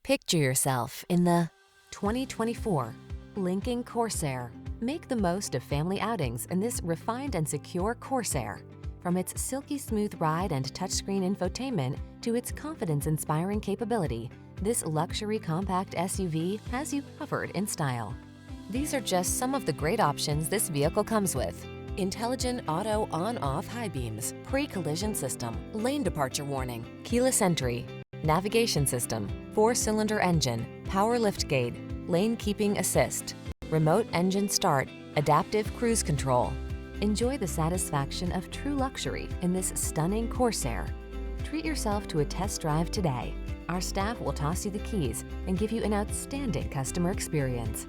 Picture yourself in the 2024 Lincoln Corsair. Make the most of family outings in this refined and secure Corsair. From its silky smooth ride and touchscreen infotainment to its confidence-inspiring capability, this luxury compact SUV has you covered in style. These are just some of the great options this vehicle comes with: intelligent auto on-off high beams, pre-collision system, lane departure warning, keyless entry, navigation system, 4-cylinder engine, power liftgate, lane keeping assist, remote engine start, adaptive cruise control. Enjoy the satisfaction of true luxury in this stunning Corsair. Treat yourself to a test drive today. Our staff will toss you the keys and give you an outstanding customer experience.